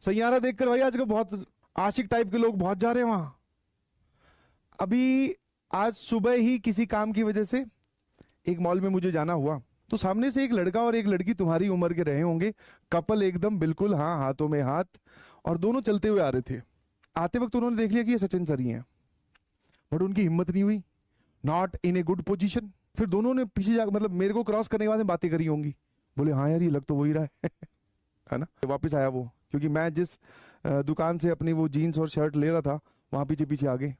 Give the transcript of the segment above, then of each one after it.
सैयारा देखकर भाई आजकल बहुत आशिक टाइप के लोग बहुत जा रहे हैं वहां। अभी आज सुबह ही किसी काम की वजह से एक मॉल में मुझे जाना हुआ, तो सामने से एक लड़का और एक लड़की तुम्हारी उम्र के रहे होंगे, कपल एकदम बिल्कुल, हाँ हाथों में हाथ, और दोनों चलते हुए आ रहे थे। आते वक्त उन्होंने देख लिया कि ये सचिन सर ही हैं, बट उनकी हिम्मत नहीं हुई, not in a good position. फिर दोनों ने पीछे जा, मतलब मेरे को क्रॉस करने के बाद बातें करी होंगी, बोले हाँ यार ये लग तो वही रहा है ना। वापस आया वो, क्योंकि मैं जिस दुकान से अपनी वो जीन्स और शर्ट ले रहा था वहां पीछे पीछे आ गए,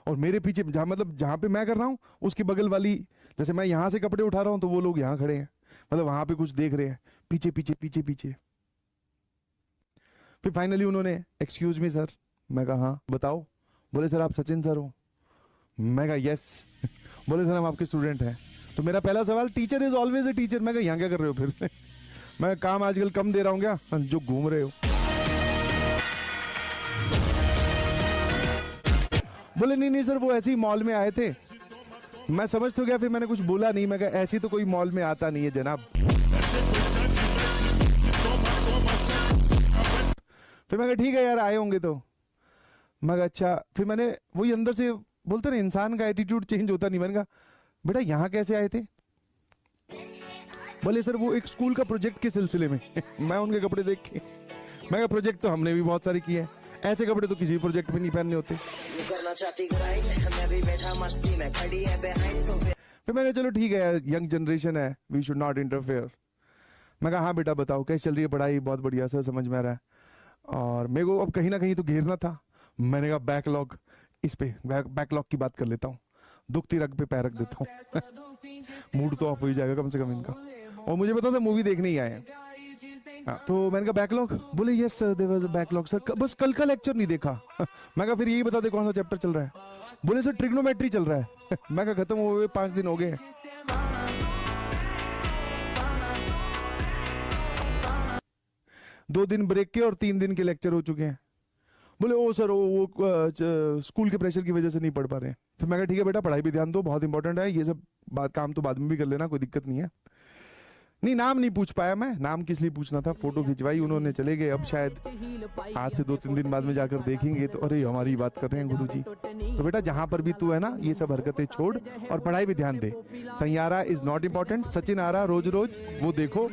और मेरे पीछे जहां, मतलब जहां पे मैं कर रहा हूँ उसकी बगल वाली, जैसे मैं यहां से कपड़े उठा रहा हूं तो वो लोग यहां खड़े हैं, मतलब वहां पे कुछ देख रहे हैं, पीछे पीछे पीछे पीछे। फिर फाइनली उन्होंने एक्सक्यूज मी सर, मैं कहा हाँ बताओ। बोले सर आप सचिन सर हो? मैं कहा यस। बोले सर हम आपके स्टूडेंट हैं। तो मेरा पहला सवाल, teacher is always a teacher. मैं कहा यहाँ क्या कर रहे हो फिर? मैं काम आजकल कम दे रहा हूँ क्या जो घूम रहे हो? बोले नहीं नहीं सर वो ऐसे ही मॉल में आए थे। मैं समझ तो गया, फिर मैंने कुछ बोला नहीं, मैं कहा ऐसी तो कोई मॉल में आता नहीं है जनाब। फिर मैं कहा ठीक है यार आए होंगे तो। मैं कहा अच्छा। फिर मैंने वही अंदर से बोलते ना इंसान का एटीट्यूड चेंज होता नहीं, मैंने कहा बेटा यहाँ कैसे आए थे? बोले सर वो एक स्कूल का प्रोजेक्ट के सिलसिले में। मैं उनके कपड़े देख के मैं कहा प्रोजेक्ट तो हमने भी बहुत सारे किए हैं, ऐसे कपड़े तो किसी प्रोजेक्ट में नहीं पहनने होते। फिर मैंने चलो ठीक है यंग जनरेशन है, वी शुड नॉट इंटरफेयर। मैं कहा हाँ बेटा बताओ कैसे चल रही है पढ़ाई? बहुत बढ़िया सर, समझ में आ रहा है। और मेरे को अब कहीं ना कहीं तो घेरना था। मैंने कहा बैकलॉग, इस पे बैकलॉग की बात कर लेता हूँ, दुखती रग पे पैर रख देता हूँ। मूड तो ऑफ हो ही जाएगा कम से कम इनका। और मुझे पता था मूवी देखने ही आए हैं। हाँ, तो मैंने कहा बैकलॉग? बोले yes sir there was a backlog sir, बस कल का लेक्चर नहीं देखा। मैं कहा फिर यही बता दे कौन सा चैप्टर चल रहा है? बोले सर ट्रिग्नोमेट्री चल रहा है। मैं कहा खत्म हुए 5 दिन हो गए। दो दिन ब्रेक के और 3 दिन के लेक्चर हो चुके हैं। बोले ओ सर वो स्कूल के प्रेशर की वजह से नहीं पढ़ पा रहे हैं। फिर मैं कहा ठीक है बेटा पढ़ाई भी ध्यान दो, बहुत इंपॉर्टेंट है, ये सब बात काम तो बाद में भी कर लेना, कोई दिक्कत नहीं है। नहीं नाम नहीं पूछ पाया मैं, नाम किस लिए पूछना था, फोटो खिंचवाई उन्होंने, चले गए। अब शायद आज से 2-3 दिन बाद में जाकर देखेंगे तो अरे हमारी बात कर रहे हैं गुरुजी। तो बेटा जहां पर भी तू है ना ये सब हरकतें छोड़ और पढ़ाई भी ध्यान दे। Saiyaara is not important, Sachin आ रहा रोज रोज वो देखो।